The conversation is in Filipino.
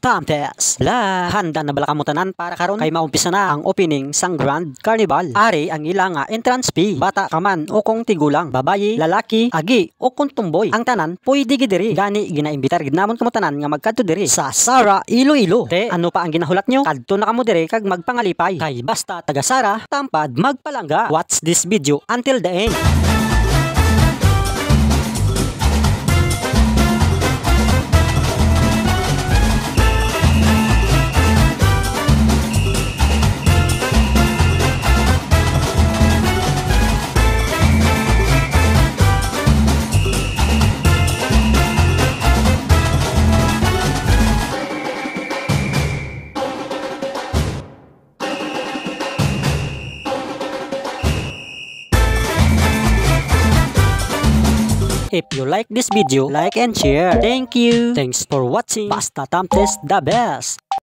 Tamtes. La, handa na bala kamutanan para karon kay maumpisa na ang opening sang Grand Carnival. Ari ang ilanga entrance fee. Bata ka man o kung tigulang, babayi, lalaki, agi o kung tumboy. Ang tanan pwede gidiri. Gani ginaimbitar gid namon kamutanan nga magkadto diri sa Sara Iloilo. Te ano pa ang ginahulat nyo? Kadto na kamo diri kag magpangalipay. Kay basta taga Sara, tampad magpalangga. Watch this video until the end. If you like this video, like and share. Thank you. Thanks for watching. Basta Tamtes the best.